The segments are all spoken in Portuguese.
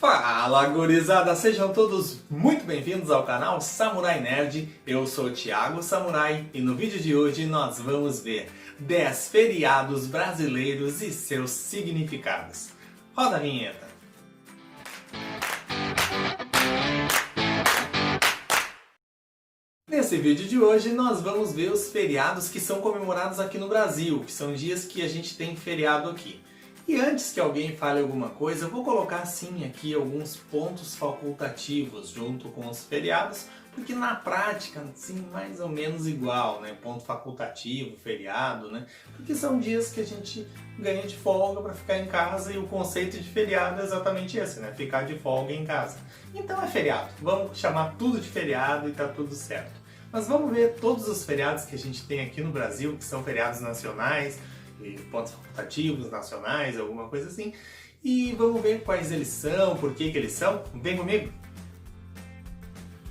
Fala, gurizada! Sejam todos muito bem-vindos ao canal Samurai Nerd. Eu sou o Thiago Samurai e no vídeo de hoje nós vamos ver 10 feriados brasileiros e seus significados. Roda a vinheta! Nesse vídeo de hoje nós vamos ver os feriados que são comemorados aqui no Brasil, que são dias que a gente tem feriado aqui. E antes que alguém fale alguma coisa, eu vou colocar sim aqui alguns pontos facultativos junto com os feriados, porque na prática, sim, mais ou menos igual, né? Ponto facultativo, feriado, né? Porque são dias que a gente ganha de folga para ficar em casa e o conceito de feriado é exatamente esse, né? Ficar de folga em casa. Então é feriado, vamos chamar tudo de feriado e tá tudo certo. Mas vamos ver todos os feriados que a gente tem aqui no Brasil, que são feriados nacionais, e pontos facultativos, nacionais, alguma coisa assim. E vamos ver quais eles são, por que eles são. Vem comigo!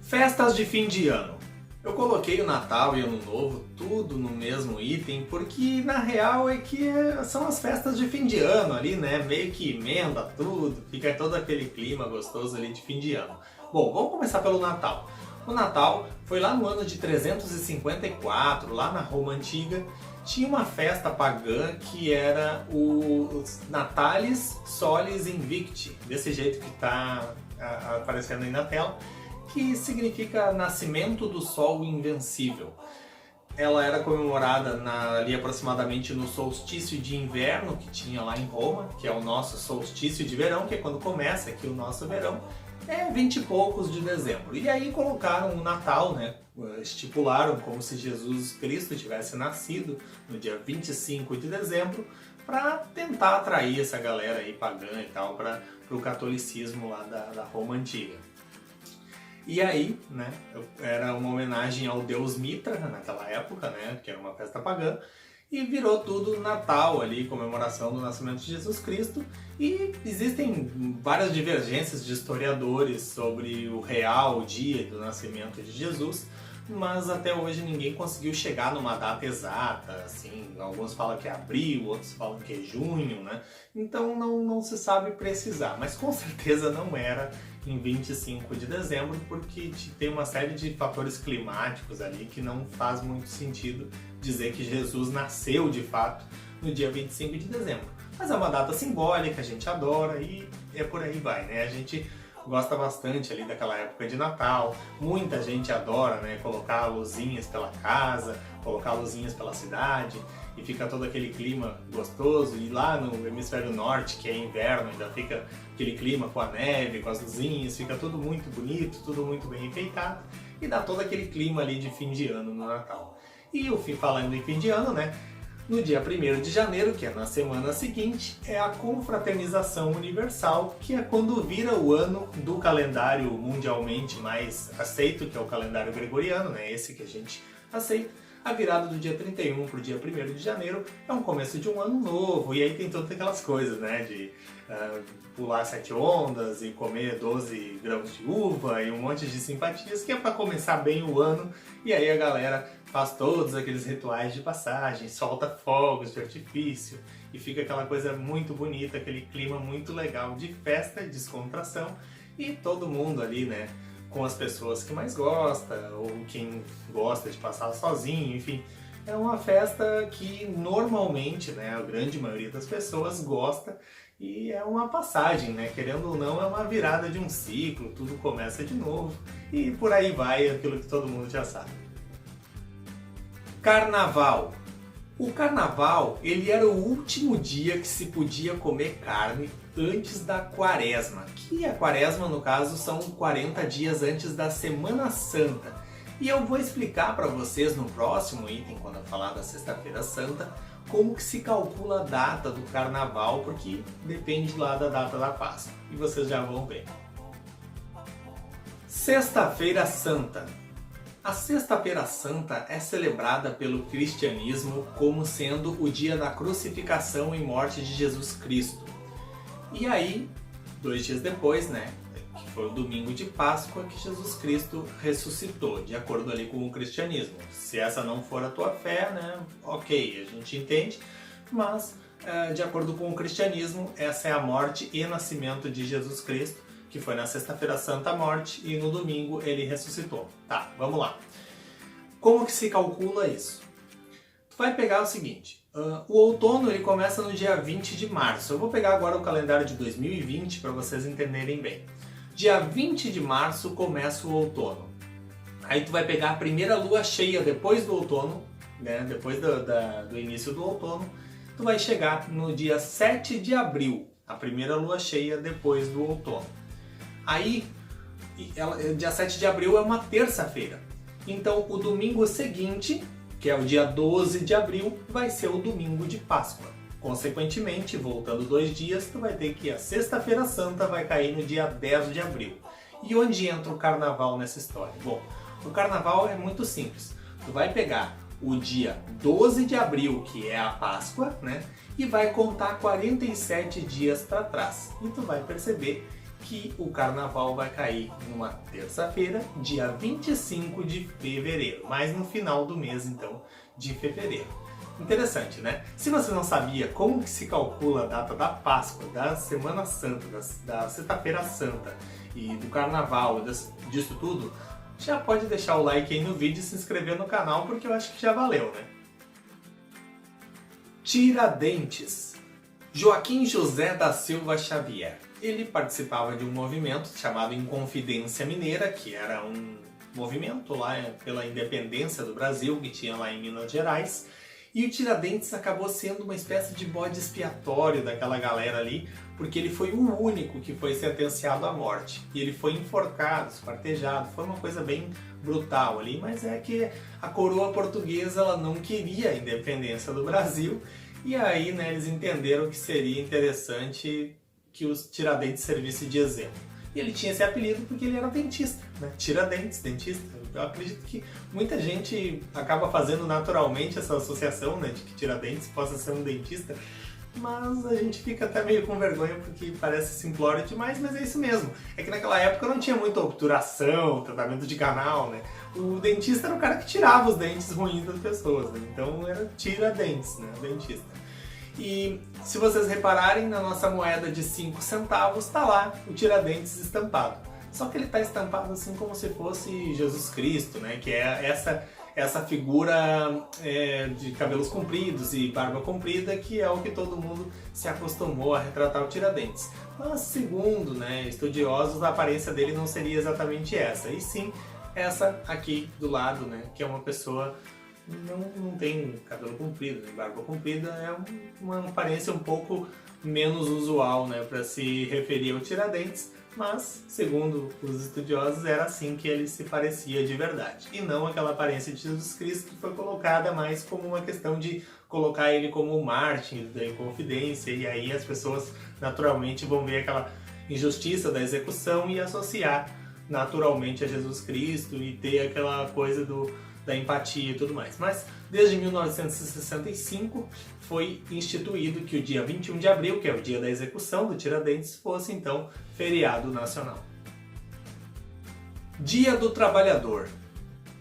Festas de fim de ano. Eu coloquei o Natal e Ano Novo tudo no mesmo item, porque na real é que são as festas de fim de ano ali, né? Meio que emenda tudo, fica todo aquele clima gostoso ali de fim de ano. Bom, vamos começar pelo Natal. O Natal foi lá no ano de 354, lá na Roma Antiga. Tinha uma festa pagã que era o Natalis Solis Invicti, desse jeito que está aparecendo aí na tela, que significa Nascimento do Sol Invencível. Ela era comemorada ali aproximadamente no solstício de inverno que tinha lá em Roma, que é o nosso solstício de verão, que é quando começa aqui o nosso verão, é 20 e poucos de dezembro. E aí colocaram o Natal, né? Estipularam como se Jesus Cristo tivesse nascido no dia 25 de dezembro para tentar atrair essa galera aí pagã e tal para o catolicismo lá da Roma Antiga. E aí, né, era uma homenagem ao deus Mitra naquela época, né, que era uma festa pagã, e virou tudo Natal ali, comemoração do nascimento de Jesus Cristo. E existem várias divergências de historiadores sobre o real dia do nascimento de Jesus, mas até hoje ninguém conseguiu chegar numa data exata, assim, alguns falam que é abril, outros falam que é junho, né? Então não se sabe precisar, mas com certeza não era em 25 de dezembro, porque tem uma série de fatores climáticos ali que não faz muito sentido dizer que Jesus nasceu de fato no dia 25 de dezembro. Mas é uma data simbólica, a gente adora e é por aí vai, né? A gente gosta bastante ali daquela época de Natal, muita gente adora, né, colocar luzinhas pela casa, colocar luzinhas pela cidade e fica todo aquele clima gostoso. E lá no hemisfério norte, que é inverno, ainda fica aquele clima com a neve, com as luzinhas, fica tudo muito bonito, tudo muito bem enfeitado e dá todo aquele clima ali de fim de ano no Natal. E falando em fim de ano, né, no dia 1º de janeiro, que é na semana seguinte, é a confraternização universal, que é quando vira o ano do calendário mundialmente mais aceito, que é o calendário gregoriano, né? Esse que a gente aceita. A virada do dia 31 para o dia 1º de janeiro é um começo de um ano novo, e aí tem todas aquelas coisas, né? De pular 7 ondas e comer 12 grãos de uva e um monte de simpatias, que é para começar bem o ano, e aí a galera faz todos aqueles rituais de passagem, solta fogos de artifício e fica aquela coisa muito bonita, aquele clima muito legal de festa, descontração e todo mundo ali, né, com as pessoas que mais gosta ou quem gosta de passar sozinho, enfim. É uma festa que normalmente, né, a grande maioria das pessoas gosta e é uma passagem, né, querendo ou não, é uma virada de um ciclo, tudo começa de novo e por aí vai, aquilo que todo mundo já sabe. Carnaval. O Carnaval, ele era o último dia que se podia comer carne antes da Quaresma, que a Quaresma, no caso, são 40 dias antes da Semana Santa. E eu vou explicar para vocês no próximo item, quando eu falar da Sexta-feira Santa, como que se calcula a data do Carnaval, porque depende lá da data da Páscoa. E vocês já vão ver. Sexta-feira Santa. A Sexta-feira Santa é celebrada pelo cristianismo como sendo o dia da crucificação e morte de Jesus Cristo. E aí, 2 dias depois, né, que foi o domingo de Páscoa, que Jesus Cristo ressuscitou, de acordo ali com o cristianismo. Se essa não for a tua fé, né, ok, a gente entende, mas de acordo com o cristianismo, essa é a morte e nascimento de Jesus Cristo, que foi na sexta-feira santa a morte e no domingo ele ressuscitou. Tá, vamos lá. Como que se calcula isso? Tu vai pegar o seguinte, o outono ele começa no dia 20 de março. Eu vou pegar agora o calendário de 2020 para vocês entenderem bem. Dia 20 de março começa o outono. Aí tu vai pegar a primeira lua cheia depois do outono, né? Depois do início do outono, tu vai chegar no dia 7 de abril, a primeira lua cheia depois do outono. Aí, dia 7 de abril é uma terça-feira. Então, o domingo seguinte, que é o dia 12 de abril, vai ser o domingo de Páscoa. Consequentemente, voltando 2 dias, tu vai ter que a sexta-feira santa vai cair no dia 10 de abril. E onde entra o carnaval nessa história? Bom, o carnaval é muito simples. Tu vai pegar o dia 12 de abril, que é a Páscoa, né? E vai contar 47 dias para trás. E tu vai perceber que o carnaval vai cair numa terça-feira, dia 25 de fevereiro, mas no final do mês, então, de fevereiro. Interessante, né? Se você não sabia como que se calcula a data da Páscoa, da Semana Santa, da Sexta-feira Santa e do Carnaval, disso tudo, já pode deixar o like aí no vídeo e se inscrever no canal, porque eu acho que já valeu, né? Tiradentes. Joaquim José da Silva Xavier. Ele participava de um movimento chamado Inconfidência Mineira, que era um movimento lá pela independência do Brasil, que tinha lá em Minas Gerais. E o Tiradentes acabou sendo uma espécie de bode expiatório daquela galera ali, porque ele foi o único que foi sentenciado à morte. E ele foi enforcado, esquartejado, foi uma coisa bem brutal ali, mas é que a coroa portuguesa ela não queria a independência do Brasil, e aí, né, eles entenderam que seria interessante que os Tiradentes servissem de exemplo. E ele tinha esse apelido porque ele era dentista, né? Tiradentes, dentista. Eu acredito que muita gente acaba fazendo naturalmente essa associação, né, de que Tiradentes possa ser um dentista, mas a gente fica até meio com vergonha porque parece simplório demais, mas é isso mesmo. É que naquela época não tinha muita obturação, tratamento de canal, né? O dentista era o cara que tirava os dentes ruins das pessoas, né? Então era Tiradentes, né, o dentista. E se vocês repararem, na nossa moeda de 5 centavos está lá o Tiradentes estampado. Só que ele está estampado assim como se fosse Jesus Cristo, né? Que é essa figura de cabelos compridos e barba comprida, que é o que todo mundo se acostumou a retratar o Tiradentes. Mas segundo, né, estudiosos, a aparência dele não seria exatamente essa, e sim essa aqui do lado, né, que é uma pessoa não tem cabelo comprido, nem barba comprida, é uma aparência um pouco menos usual, né, para se referir ao Tiradentes, mas, segundo os estudiosos, era assim que ele se parecia de verdade, e não aquela aparência de Jesus Cristo que foi colocada mais como uma questão de colocar ele como o mártir da Inconfidência, e aí as pessoas naturalmente vão ver aquela injustiça da execução e associar naturalmente a Jesus Cristo e ter aquela coisa da empatia e tudo mais. Mas desde 1965 foi instituído que o dia 21 de abril, que é o dia da execução do Tiradentes, fosse então feriado nacional. Dia do Trabalhador.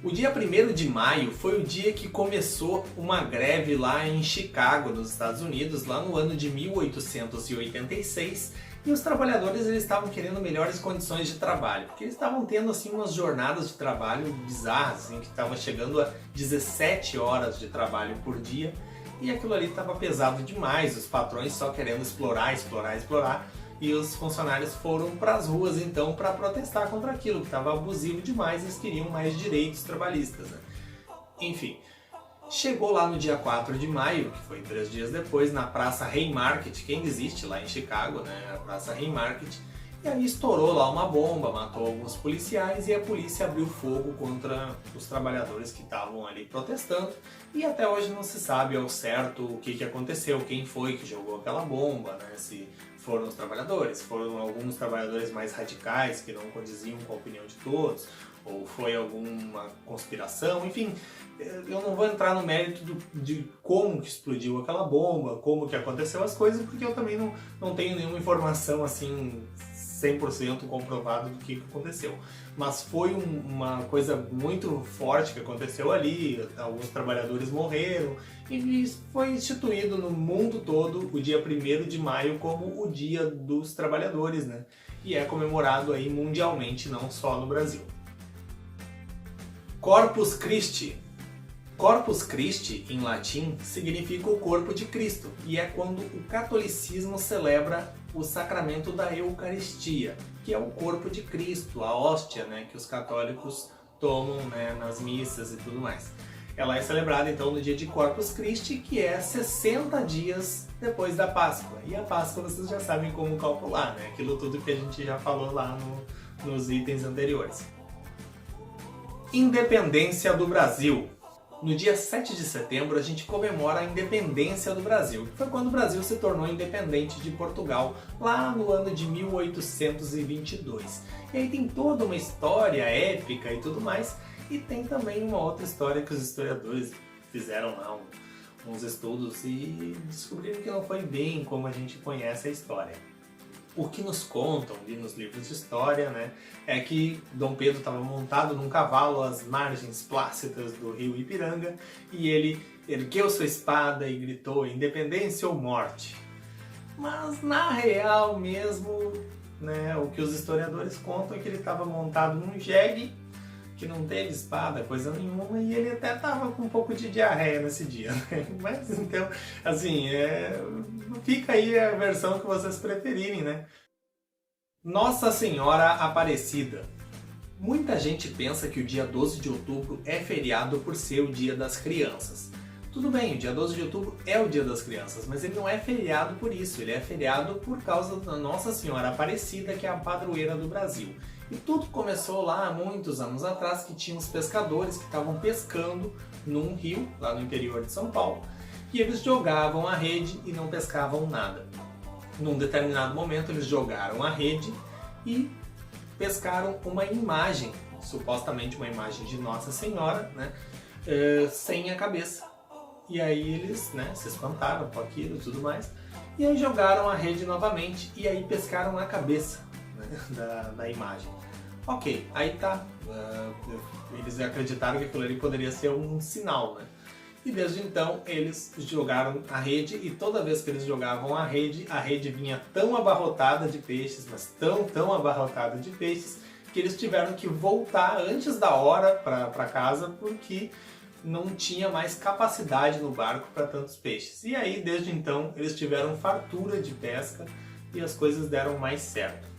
O dia 1º de maio foi o dia que começou uma greve lá em Chicago, nos Estados Unidos, lá no ano de 1886, e os trabalhadores eles estavam querendo melhores condições de trabalho, porque eles estavam tendo assim umas jornadas de trabalho bizarras, assim, que estavam chegando a 17 horas de trabalho por dia, e aquilo ali estava pesado demais, os patrões só querendo explorar, e os funcionários foram para as ruas então para protestar contra aquilo, que estava abusivo demais, eles queriam mais direitos trabalhistas, né? Enfim, chegou lá no dia 4 de maio, que foi 3 dias depois, na Praça Haymarket, que ainda existe lá em Chicago, né? A Praça Haymarket, e aí estourou lá uma bomba, matou alguns policiais e a polícia abriu fogo contra os trabalhadores que estavam ali protestando, e até hoje não se sabe ao certo o que aconteceu, quem foi que jogou aquela bomba, né? Se foram os trabalhadores, foram alguns trabalhadores mais radicais que não condiziam com a opinião de todos, ou foi alguma conspiração, enfim, eu não vou entrar no mérito de como que explodiu aquela bomba, como que aconteceu as coisas, porque eu também não tenho nenhuma informação assim 100% comprovado do que aconteceu. Mas foi uma coisa muito forte que aconteceu ali, alguns trabalhadores morreram, e foi instituído no mundo todo o dia 1º de maio como o Dia dos Trabalhadores, né? e é comemorado aí mundialmente, não só no Brasil. Corpus Christi. Corpus Christi, em latim, significa o corpo de Cristo, e é quando o catolicismo celebra o sacramento da Eucaristia, que é o corpo de Cristo, a hóstia, né, que os católicos tomam, né, nas missas e tudo mais. Ela é celebrada então no dia de Corpus Christi, que é 60 dias depois da Páscoa. E a Páscoa vocês já sabem como calcular, né? Aquilo tudo que a gente já falou lá nos itens anteriores. Independência do Brasil. No dia 7 de setembro a gente comemora a independência do Brasil, que foi quando o Brasil se tornou independente de Portugal, lá no ano de 1822. E aí tem toda uma história épica e tudo mais, e tem também uma outra história que os historiadores fizeram lá uns estudos e descobriram que não foi bem como a gente conhece a história. O que nos contam ali nos livros de história, né, é que Dom Pedro estava montado num cavalo às margens plácidas do rio Ipiranga e ele ergueu sua espada e gritou independência ou morte. Mas na real mesmo, né, o que os historiadores contam é que ele estava montado num jegue que não teve espada, coisa nenhuma, e ele até estava com um pouco de diarreia nesse dia, né? Mas então, assim, fica aí a versão que vocês preferirem, né? Nossa Senhora Aparecida. Muita gente pensa que o dia 12 de outubro é feriado por ser o dia das crianças. Tudo bem, o dia 12 de outubro é o dia das crianças, mas ele não é feriado por isso, ele é feriado por causa da Nossa Senhora Aparecida, que é a padroeira do Brasil. E tudo começou lá há muitos anos atrás, que tinha uns pescadores que estavam pescando num rio, lá no interior de São Paulo, e eles jogavam a rede e não pescavam nada. Num determinado momento eles jogaram a rede e pescaram uma imagem, supostamente uma imagem de Nossa Senhora, né, sem a cabeça. E aí eles, né, se espantaram com aquilo e tudo mais, e aí jogaram a rede novamente e aí pescaram a cabeça, né, da imagem. Ok, aí tá, eles acreditaram que aquilo ali poderia ser um sinal, né? E desde então eles jogaram a rede e toda vez que eles jogavam a rede vinha tão abarrotada de peixes, mas tão abarrotada de peixes, que eles tiveram que voltar antes da hora para casa porque não tinha mais capacidade no barco para tantos peixes. E aí desde então eles tiveram fartura de pesca e as coisas deram mais certo.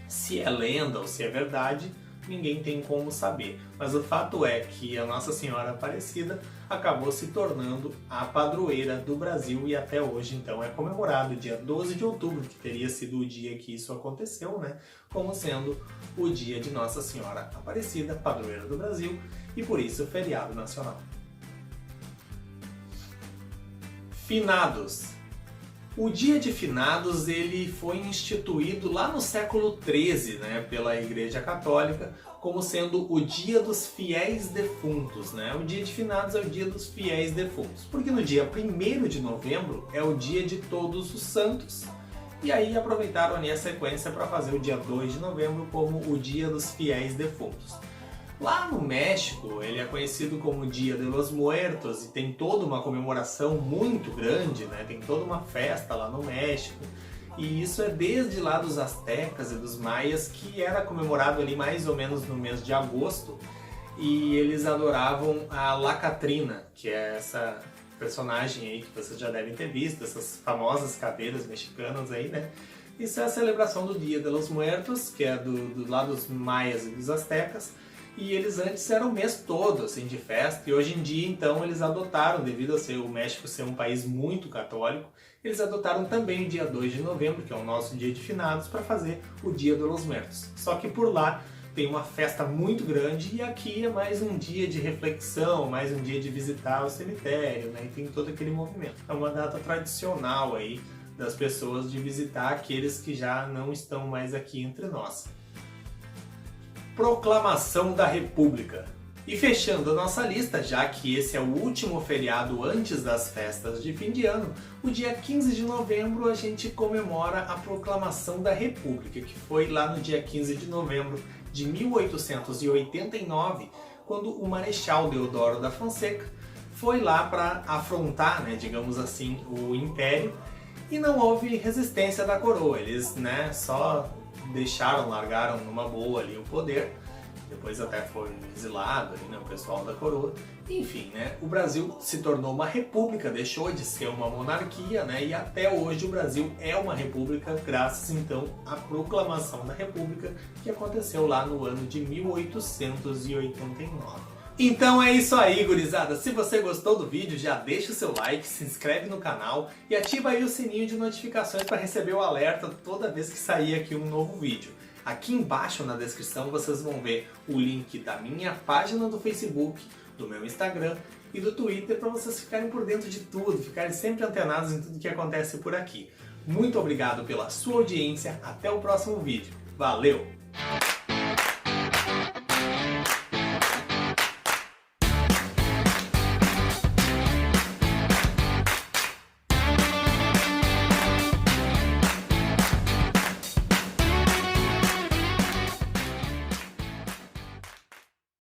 Se é lenda ou se é verdade, ninguém tem como saber. Mas o fato é que a Nossa Senhora Aparecida acabou se tornando a padroeira do Brasil e até hoje então é comemorado dia 12 de outubro, que teria sido o dia que isso aconteceu, né? Como sendo o dia de Nossa Senhora Aparecida, padroeira do Brasil, e por isso feriado nacional. Finados. O Dia de Finados ele foi instituído lá no século XIII, né, pela Igreja Católica, como sendo o Dia dos Fiéis Defuntos, né? O Dia de Finados é o Dia dos Fiéis Defuntos, porque no dia 1º de novembro é o Dia de Todos os Santos, e aí aproveitaram ali a sequência para fazer o dia 2 de novembro como o Dia dos Fiéis Defuntos. Lá no México, ele é conhecido como Dia de los Muertos e tem toda uma comemoração muito grande, né? Tem toda uma festa lá no México. E isso é desde lá dos astecas e dos maias, que era comemorado ali mais ou menos no mês de agosto. E eles adoravam a La Catrina, que é essa personagem aí que vocês já devem ter visto, essas famosas caveiras mexicanas aí, né? Isso é a celebração do Dia de los Muertos, que é do lado dos maias e dos astecas. E eles antes eram o mês todo assim, de festa, e hoje em dia então eles adotaram, devido a ser o México ser um país muito católico, eles adotaram também o dia 2 de novembro, que é o nosso dia de finados, para fazer o Dia de los Muertos. Só que por lá tem uma festa muito grande e aqui é mais um dia de reflexão, mais um dia de visitar o cemitério, né? E tem todo aquele movimento. É uma data tradicional aí das pessoas de visitar aqueles que já não estão mais aqui entre nós. Proclamação da República. E fechando a nossa lista, já que esse é o último feriado antes das festas de fim de ano, o dia 15 de novembro a gente comemora a Proclamação da República, que foi lá no dia 15 de novembro de 1889, quando o Marechal Deodoro da Fonseca foi lá para afrontar, né, digamos assim, o Império, e não houve resistência da coroa. Eles, né, só largaram numa boa ali o poder. Depois até foi exilado ali, né, o pessoal da coroa. Enfim, né, o Brasil se tornou uma república, deixou de ser uma monarquia, né, e até hoje o Brasil é uma república, graças então à proclamação da república que aconteceu lá no ano de 1889. Então é isso aí, gurizada. Se você gostou do vídeo, já deixa o seu like, se inscreve no canal e ativa aí o sininho de notificações para receber o alerta toda vez que sair aqui um novo vídeo. Aqui embaixo na descrição vocês vão ver o link da minha página do Facebook, do meu Instagram e do Twitter para vocês ficarem por dentro de tudo, ficarem sempre antenados em tudo que acontece por aqui. Muito obrigado pela sua audiência, até o próximo vídeo. Valeu!